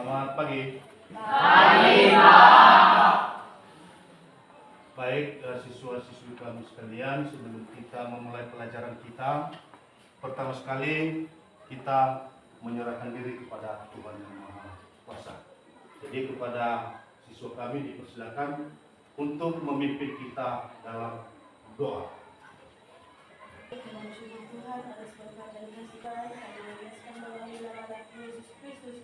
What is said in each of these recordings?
Selamat pagi. Pagi, Pak. Baik, siswa-siswi kami sekalian, sebelum kita memulai pelajaran kita, pertama sekali kita menyerahkan diri kepada Tuhan Yang Maha Kuasa. Jadi kepada siswa kami dipersilakan untuk memimpin kita dalam doa. Mensyukur Tuhan atas berkat dan kasih baik kami menyeskan melalui nama Yesus Kristus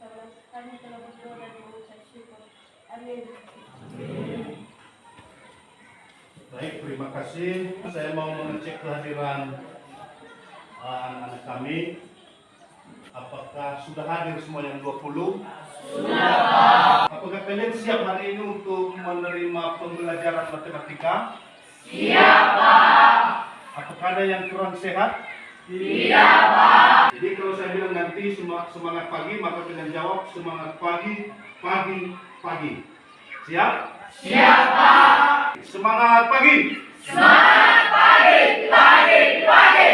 kami telah berdoa dan mengucap syukur. Amin. Baik, terima kasih. Saya mau mengecek kehadiran anak-anak kami. Apakah sudah hadir semua yang 20? Sudah, Pak. Apakah kalian siap hari ini untuk menerima pembelajaran matematika? Siap, Pak. Apakah ada yang kurang sehat? Tidak, Pak. Jadi kalau saya bilang nanti semangat pagi, maka kalian jawab semangat pagi, pagi, pagi. Siap? Siap, Pak. Semangat pagi! Semangat pagi, pagi, pagi.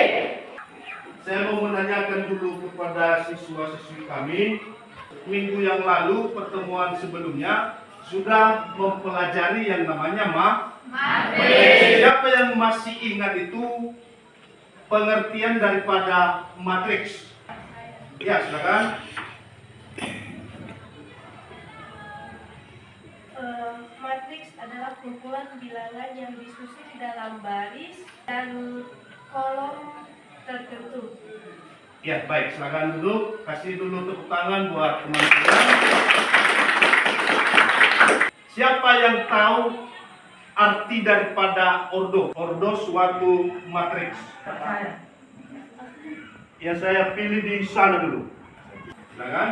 Saya mau menanyakan dulu kepada siswa-siswi kami. Minggu yang lalu, pertemuan sebelumnya, sudah mempelajari yang namanya Matriks. Siapa yang masih ingat itu pengertian daripada matriks? Ya, silakan. Matriks adalah kumpulan bilangan yang disusun dalam baris dan kolom tertentu. Ya, baik. Silakan duduk. Kasih dulu tepuk tangan buat teman-teman. Siapa yang tahu arti daripada ordo? Ordo suatu matriks. Yang saya pilih di sana dulu. Silakan.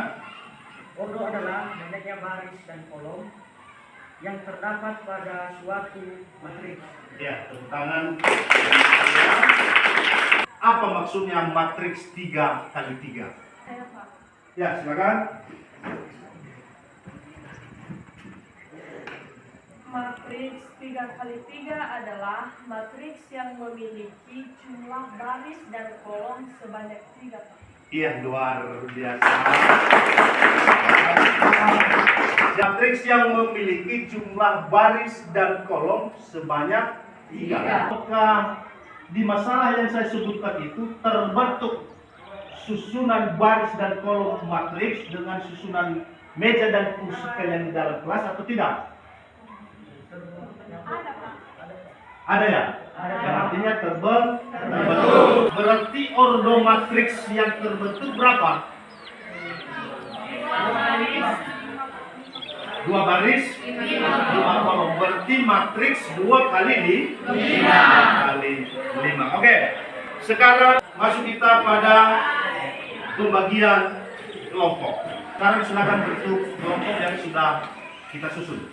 Ordo adalah banyaknya baris dan kolom yang terdapat pada suatu matriks. Ya, tepuk tangan. Apa maksudnya matriks 3 kali 3? Saya Pak. Ya, silakan. Matriks 3 kali 3 adalah matriks yang memiliki jumlah baris dan kolom sebanyak 3, Pak. Iya, luar biasa. Matriks yang memiliki jumlah baris dan kolom sebanyak 3. Apakah di masalah yang saya sebutkan itu terbentuk susunan baris dan kolom matriks dengan susunan meja dan kursi kalian di dalam kelas atau tidak? Ada, Pak. Ada ya? Yang artinya terbentuk. Berarti ordo matriks yang terbentuk berapa? 2 baris, 5 kolom. Berarti matriks 2 kali 5. Oke. Sekarang masuk kita pada pembagian kelompok. Sekarang silakan bentuk kelompok yang sudah kita susun.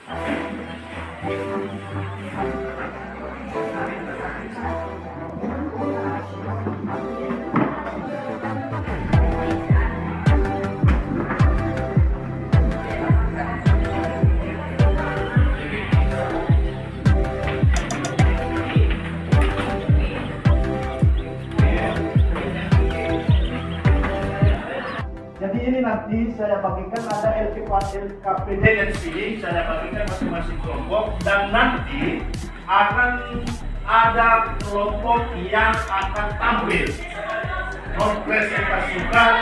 Jadi ini nanti saya bagikan ada LKPD dan sini saya bagikan masing-masing kelompok dan nanti akan ada kelompok yang akan tampil mempresentasikan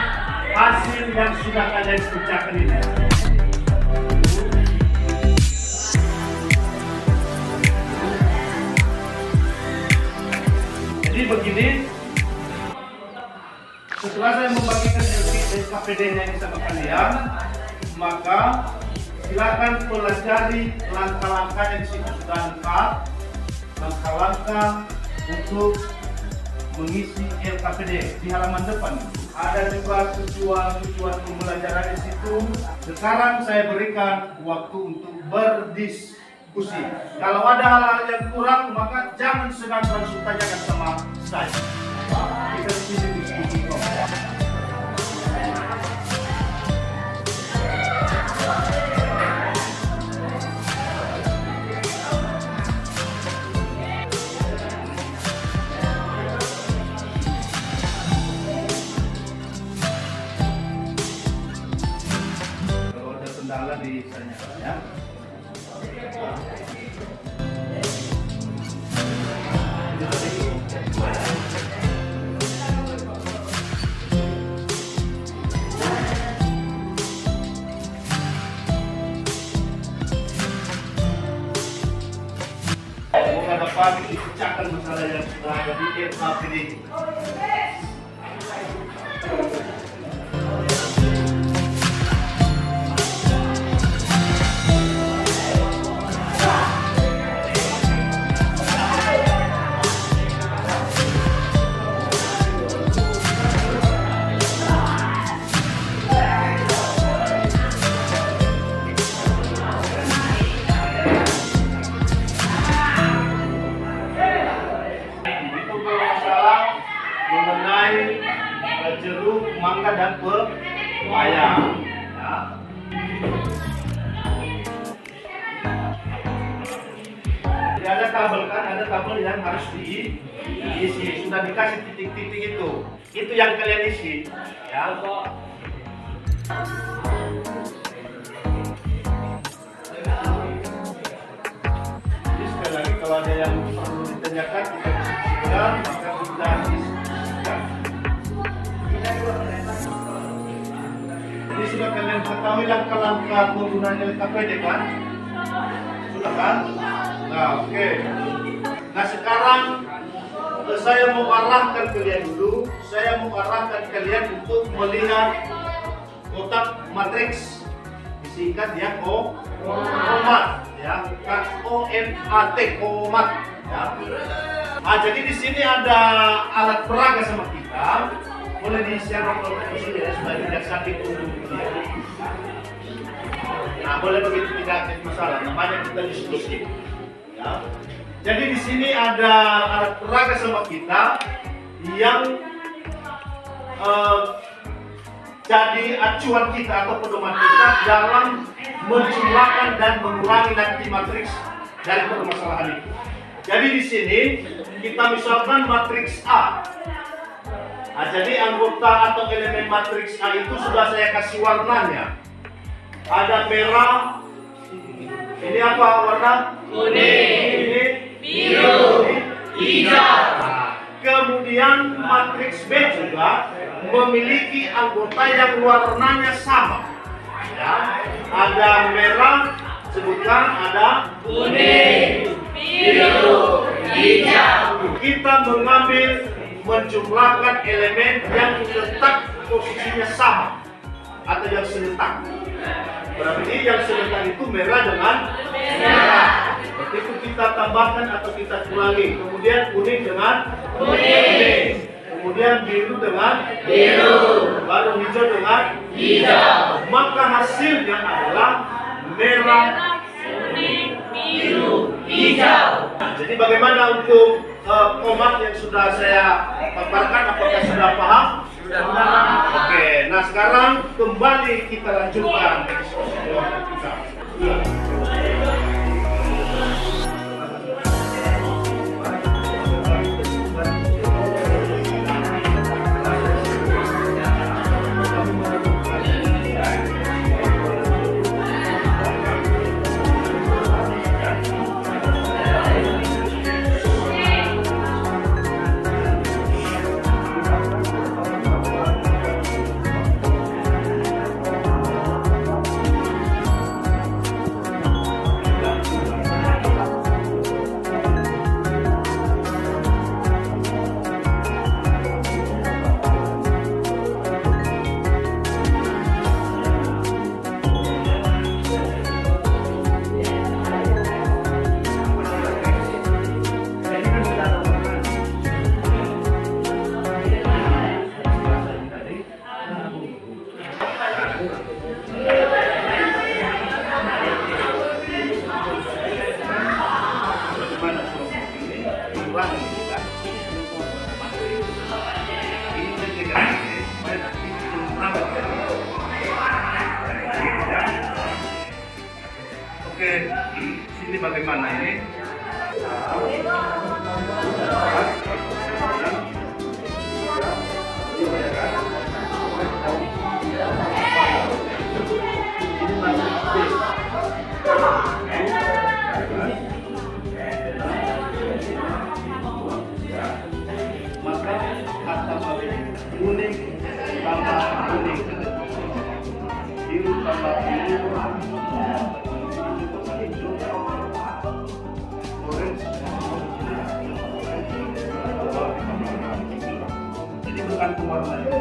hasil yang sudah kalian kerjakan ini. Jadi begini. Setelah saya membagikan LKPD-nya ini sama kalian, maka silakan pelajari langkah-langkah yang sudah lengkap, langkah-langkah untuk mengisi LKPD di halaman depan. Ada juga tujuan pembelajaran di situ. Sekarang saya berikan waktu untuk berdiskusi. Kalau ada hal-hal yang kurang, maka jangan segan langsung tanyakan sama saya. Kita bisa diskusi. salah di sana ya. Semoga dapat dipecahkan masalah yang sudah ada di FAPD. Mengenai jeruk, mangga dan pepaya. Ya. Jadi ada kabel yang harus diisi. Sudah dikasih titik-titik itu yang kalian isi. Ya. Jadi sekali lagi kalau ada yang perlu ditanyakan kita diskusikan, maka kita diskusikan. Jadi sudah kalian ketahui langkah-langkah penggunaan LKPD kan? Sudah kan? Nah, oke. Nah sekarang saya mau arahkan kalian dulu. Saya mau arahkan kalian untuk melihat kotak matriks, disingkat ya komat ya, bukan OMAT, komat ya. Nah, jadi di sini ada alat peraga sama kita. Boleh di-share di sini ya, supaya tidak sakit untuk dia. Nah, boleh begitu, tidak ada masalah. Namanya kita diskusi. Ya. Jadi di sini ada alat peraga sama kita yang jadi acuan kita atau pedoman kita dalam menjumlahkan dan mengurangi nanti matriks dari permasalahan itu. Jadi di sini kita misalkan matriks A. Nah, jadi anggota atau elemen matriks A itu sudah saya kasih warnanya. Ada merah. Ini apa warna? Kuning, Ini biru, hijau. Nah, kemudian matriks B juga memiliki anggota yang warnanya sama. Ya, ada merah, sebutkan ada Kuning, biru, hijau. Kita menjumlahkan elemen yang letak posisinya sama atau yang serentak. Berarti yang serentak itu merah dengan merah. Berarti itu kita tambahkan atau kita kurangi. Kemudian kuning dengan kuning. Kemudian biru dengan Biru, baru hijau dengan hijau. Maka hasilnya adalah merah. Kuning, biru, hijau. Jadi bagaimana untuk komat yang sudah saya paparkan, apakah sudah paham? Sudah paham. Oke, nah sekarang kembali kita lanjutkan diskusi kelompok kita. Oke, sini bagaimana ini? Ini biru tambah biru, hijau, orange, jadi bukan warnanya.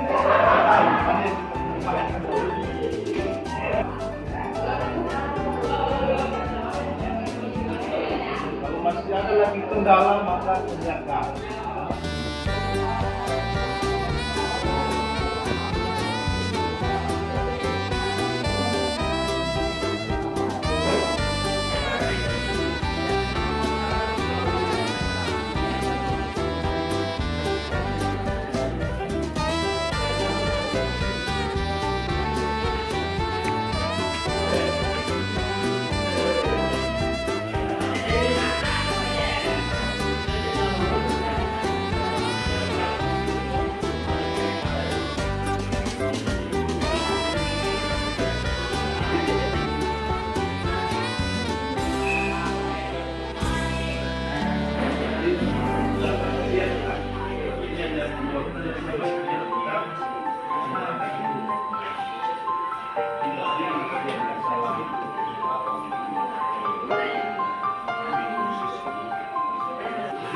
Kalau masih ada lagi kendala maka kerjakan.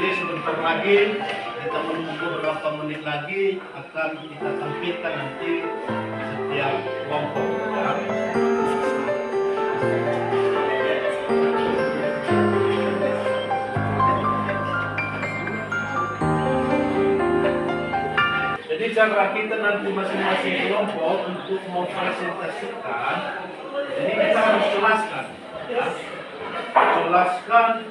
Jadi sebentar lagi kita menunggu beberapa menit lagi akan kita tampilkan nanti setiap kelompok. Jadi cara kita nanti masing-masing kelompok untuk mempresentasikan, jadi kita harus jelaskan, ya. Jelaskan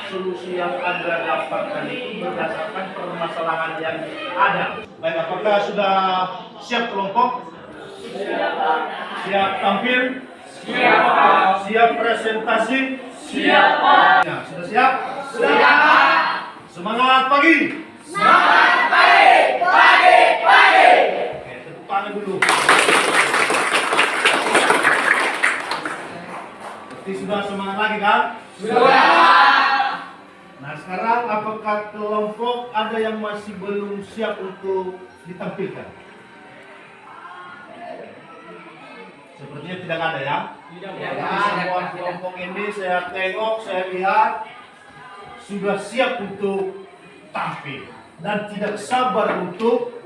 solusi yang Anda dapatkan itu berdasarkan permasalahan yang ada. Baik, apakah sudah siap kelompok? Siap tampil? Siap, Pak. Siap presentasi? Siap, Pak. Ya, sudah siap? Siap, Pak. Semangat pagi! Semangat pagi, pagi, pagi. Oke, tepuk tangan dulu. Berarti sudah semangat lagi kan? Sudah. Nah, sekarang apakah kelompok ada yang masih belum siap untuk ditampilkan? Sepertinya tidak ada ya? Tidak Jadi semua kelompok ini saya tengok, saya lihat sudah siap untuk tampil dan tidak sabar untuk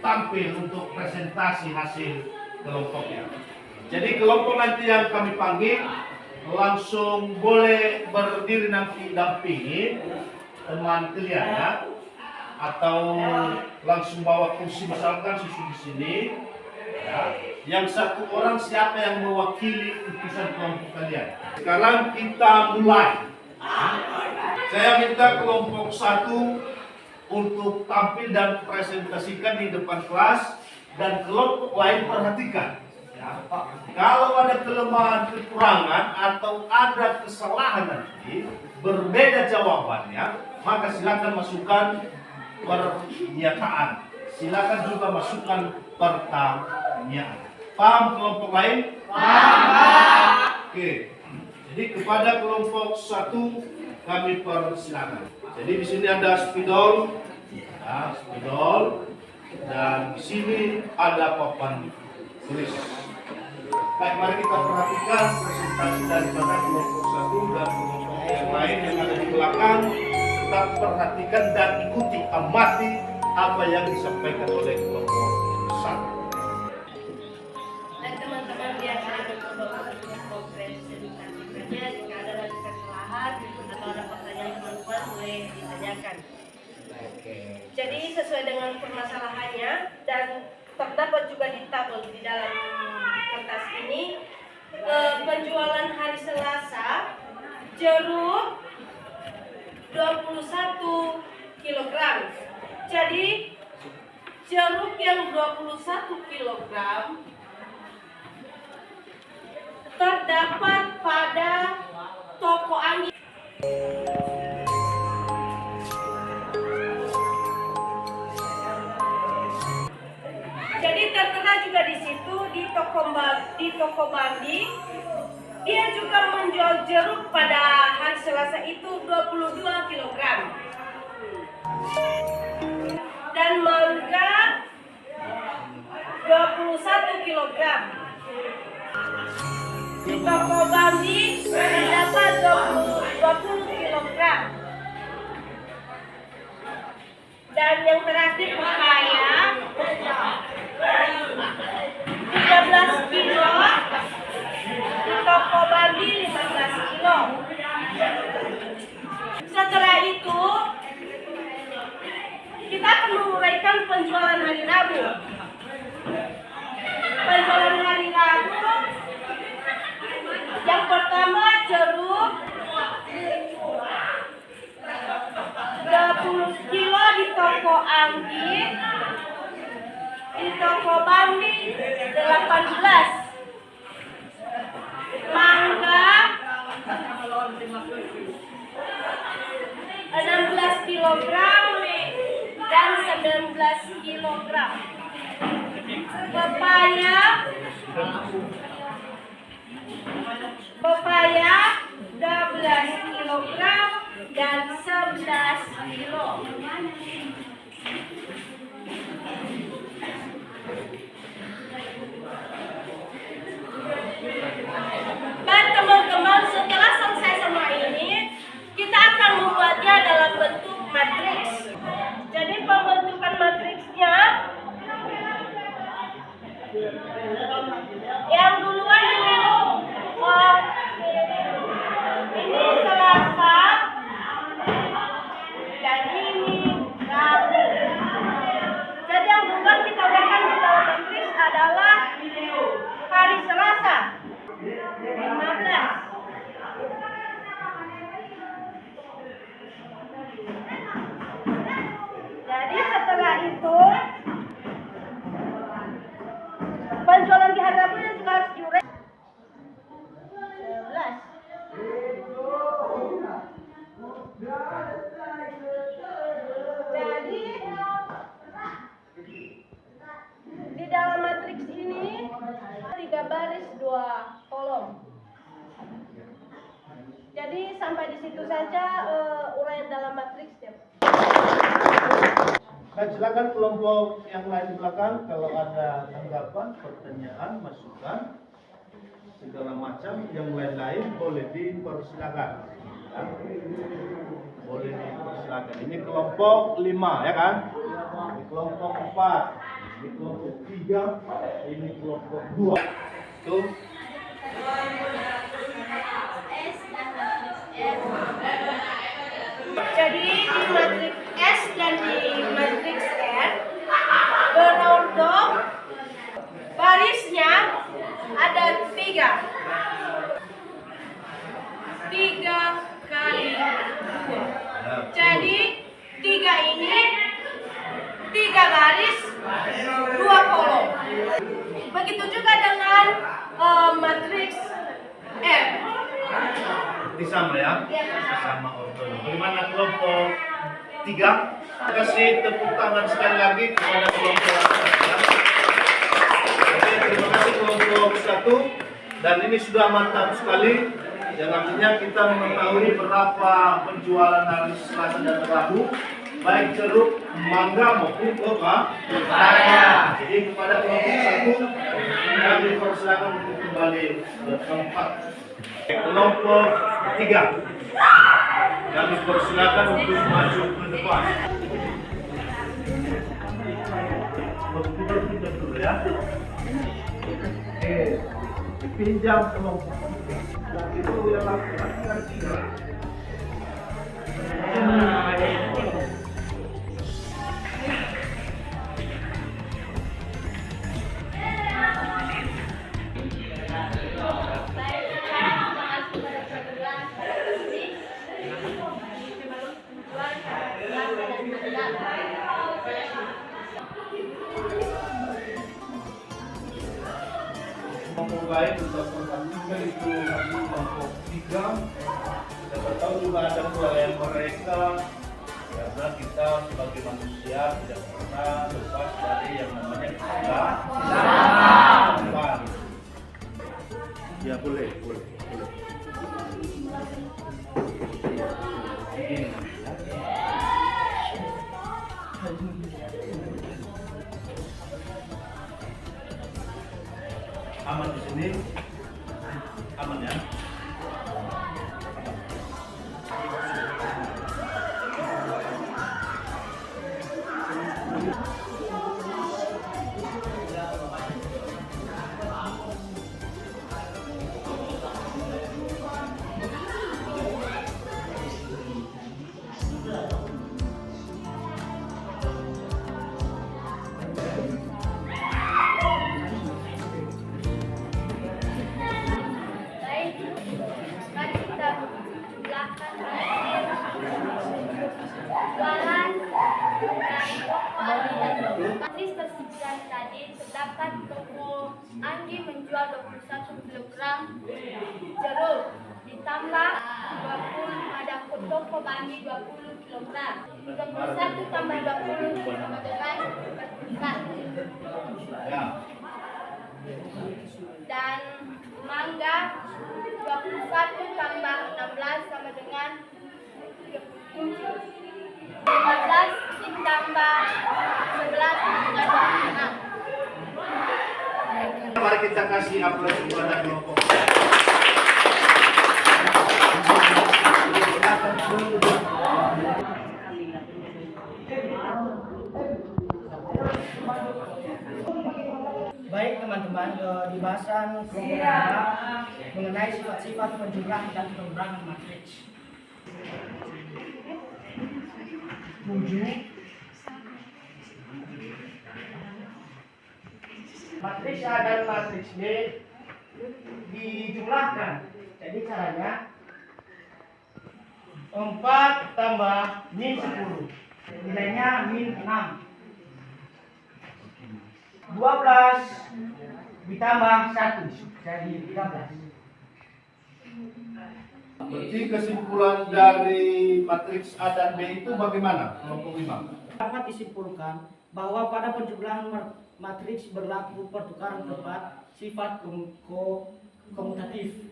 tampil untuk presentasi hasil kelompoknya. Jadi kelompok nanti yang kami panggil langsung boleh berdiri nanti dampingi teman kalian ya, atau langsung bawa kursi misalkan susu di sini. Ya. Yang satu orang siapa yang mewakili utusan kelompok kalian. Sekarang kita mulai. Saya minta kelompok satu untuk tampil dan presentasikan di depan kelas dan kelompok lain perhatikan. Ya. Kalau ada kelemahan, kekurangan atau ada kesalahan nanti berbeda jawabannya, maka silakan masukkan pernyataan. Silakan juga masukkan pertanyaan. Paham kelompok lain? Paham. Oke. Jadi kepada kelompok satu kami persilakan. Jadi di sini ada spidol, ya, spidol, dan di sini ada papan tulis. Baik, mari kita perhatikan presentasi daripada kelompok satu dan kelompok yang lain yang ada di belakang. Tetap perhatikan dan ikuti, amati apa yang disampaikan oleh kelompok satu. Dan teman-teman biasanya untuk presentasikannya jika ada lagi kesalahan atau ada pertanyaan teman-teman boleh ditanyakan. Jadi sesuai dengan permasalahannya dan terdapat juga di tabel di dalam kertas ini penjualan hari Selasa jeruk 21 kg. Jadi jeruk yang 21 kg terdapat pada toko Anggi. Jadi tertera juga di situ di toko Bandi, dia juga menjual jeruk pada hari Selasa itu 22 kg. Dan mangga 21 kg. Di toko Bambi terdapat 20 kilogram. Dan yang terakhir pepaya 13 kilo. Di toko Bambi 15 kilo. Setelah itu kita akan menguraikan penjualan hari Rabu. Penjualan hari Rabu yang pertama jeruk 20 kilo di toko Anggi, di toko Bambi 18. Mangga 16 kilogram dan 19 kilogram. Pepaya 12 kilogram dan 11 kilo. Dan teman-teman, setelah selesai semua ini, kita akan membuatnya dalam bentuk matriks. Jadi pembentukan matriksnya, yang duluan dulu, ini Selasa, dan ini Rabu. Jadi yang duluan kita uraikan di dalam matriks adalah hari Selasa 15. Jadi setelah itu penjualan di hari Rabu yang juga harus diurai 11. Jadi di dalam matriks ini 3 baris 2 kolom. Jadi sampai di situ saja uraian dalam matriksnya. Dan silakan kelompok yang lain di belakang kalau ada tanggapan, pertanyaan, masukan, segala macam yang lain-lain boleh dipersilakan. Ya. Boleh dipersilakan. Ini kelompok 5 ya kan? Ini kelompok 4, ini kelompok 3, ini kelompok 2. Tuh. Jadi di matriks S dan di matriks R berondong barisnya ada 3 kali 2. Jadi 3 ini 3 baris 2 kolom. Begitu juga dengan matriks R. Ini sama ya? Sama ortonya. Bagaimana kelompok 3? Kasih tepuk tangan sekali lagi kepada kelompok 1. Oke, terima kasih kelompok 1. Dan ini sudah mantap sekali. Yang artinya kita mengetahui berapa penjualan hari Selasa dan Rabu, baik jeruk, mangga maupun pepaya. Jadi kepada kelompok 1 kami persilakan untuk kembali ke tempat. Kelompok 3 kami persilakan untuk maju ke depan. Kita dulu ya. Oke, pinjam kelompok itu yang laki-laki. Kelompok baik untuk pertandingan itu kelompok 3. Siapa tahu juga ada kelalaian mereka karena kita sebagai manusia tidak pernah lepas dari yang namanya kesalahan. Ya boleh. Aman di sini. terdapat toko Anggi menjual 21 kg jeruk, ditambah 20 ada toko Bandi 20 kg. 21 tambah 20 sama dengan 41. Ya. Dan mangga 21 tambah 16 sama dengan 37. 15 ditambah 11 sama dengan 26. Mari kita kasih aplaus kepada kelompok. Baik teman-teman, di bahasan kelompok kedua mengenai sifat-sifat penjumlahan dan pengurangan matriks. 7. Matriks A dan matriks B dijumlahkan. Jadi caranya 4 tambah min 10. Nilainya min 6. 12 ditambah 1 jadi 13. Berarti kesimpulan dari matriks A dan B itu bagaimana? Kelompok 5. Dapat disimpulkan bahwa pada penjumlahan matriks berlaku pertukaran tempat sifat komutatif.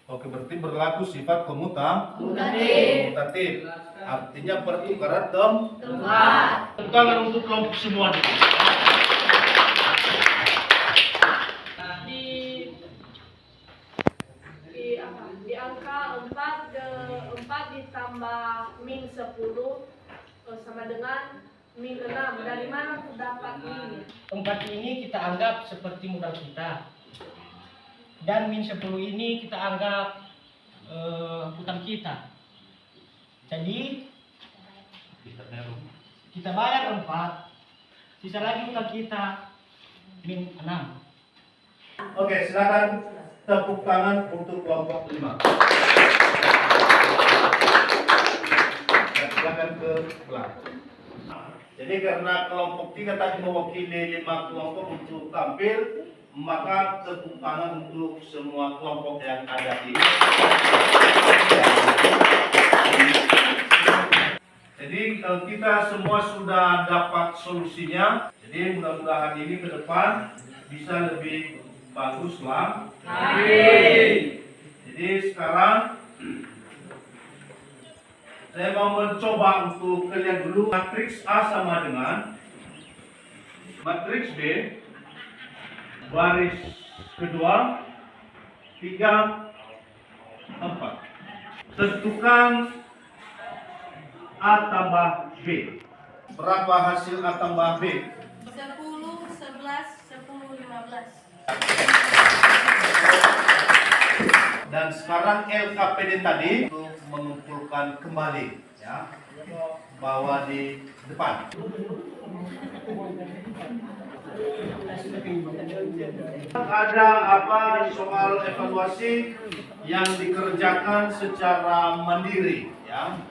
Oke, berarti berlaku sifat Komutatif. komutatif. Artinya pertukaran tempat. Tempat. Tangan untuk kelompok semua nih. Di angka 4 ditambah min 10 sama dengan min 6. Dari mana terdapat min? 4 ini kita anggap seperti modal kita. Dan min 10 ini kita anggap hutang kita. Jadi kita bayar 4, sisa lagi hutang kita min 6. Oke, silakan tepuk tangan untuk kelompok 5. Dan silakan ke belakang. Jadi karena kelompok 3 tadi mewakili 5 kelompok untuk tampil, maka tepuk tangan untuk semua kelompok yang ada ini. Jadi kalau kita semua sudah dapat solusinya, jadi mudah-mudahan ini ke depan bisa lebih bagus lah. Amin. Jadi sekarang saya mau mencoba untuk kalian dulu. Matriks A sama dengan matriks B, baris kedua 3, 4. Tentukan A tambah B. Berapa hasil A tambah B? 10, 11, 10, 15. Dan sekarang LKPD tadi untuk mengumpulkan kembali, ya, bawa di depan. Ada apa soal evaluasi yang dikerjakan secara mandiri, ya,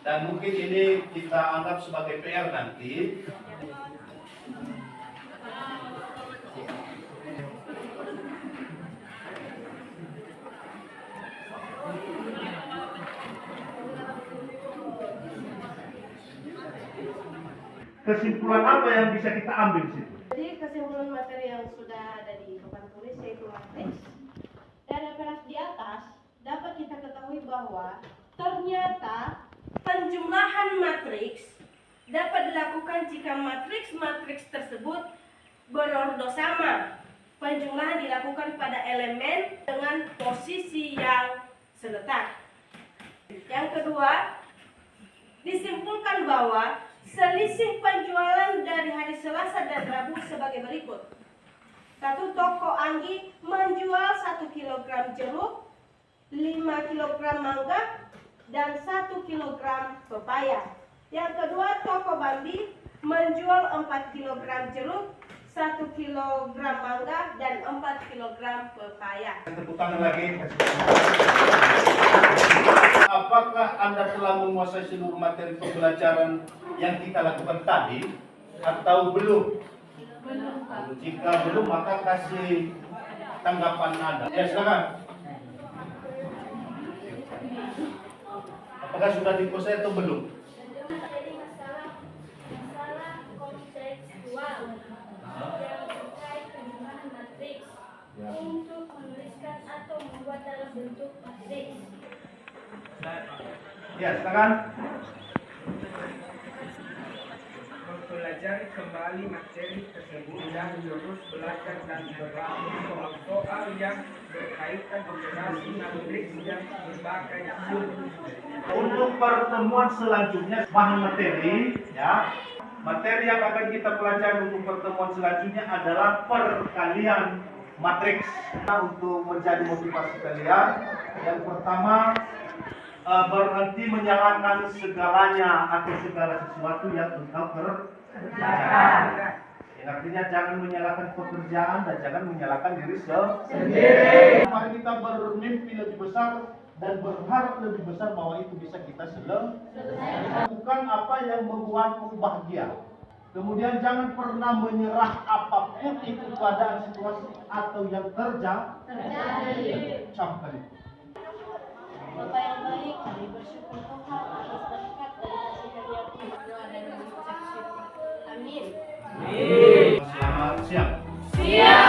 dan mungkin ini kita anggap sebagai PR nanti. Kesimpulan apa yang bisa kita ambil sih? Jadi kesimpulan materi yang sudah ada di papan tulis yaitu matriks. Dari referensi di atas dapat kita ketahui bahwa ternyata penjumlahan matriks dapat dilakukan jika matriks tersebut berordo sama. Penjumlahan dilakukan pada elemen dengan posisi yang seletak. Yang kedua, disimpulkan bahwa selisih penjualan dari hari Selasa dan Rabu sebagai berikut. 1. Toko Anggi menjual 1 kg jeruk, 5 kg mangga, dan 1 kg pepaya. Yang kedua, toko Bambi menjual 4 kg jeruk, 1 kg mangga, dan 4 kg pepaya. Tepuk tangan lagi. Apakah Anda telah menguasai seluruh materi pembelajaran yang kita lakukan tadi atau belum? Belum, Pak. Jika belum, maka kasih tanggapan Anda. Ya, silakan. Apakah sudah dikuasai atau belum? Jadi masalah kontekstual yang terkait penggunaan matriks untuk menuliskan atau membuat dalam bentuk matriks. Ya, silakan. Mempelajari kembali materi tersebut dan terus belajar dan berlatih soal-soal yang berkaitan operasi matriks dan berbagai sumber. Untuk pertemuan selanjutnya, bahan materi, ya. Materi yang akan kita pelajari untuk pertemuan selanjutnya adalah perkalian matriks. Nah, untuk menjadi motivasi kalian, yang pertama berhenti menyalahkan segalanya atau segala sesuatu yang engkau kerjakan. Artinya jangan menyalahkan pekerjaan dan jangan menyalahkan diri sendiri. Mari kita bermimpi lebih besar dan berharap lebih besar bahwa itu bisa kita selesaikan. Lakukan apa yang membuatmu bahagia. Kemudian jangan pernah menyerah apapun itu keadaan situasi atau yang terjadi. Camkan itu. Bapak yang baik, kami bersyukur Tuhan atas berkat dan kasih karunia Tuhan dan mengucap syukur. Amin. Selamat siang. Siap.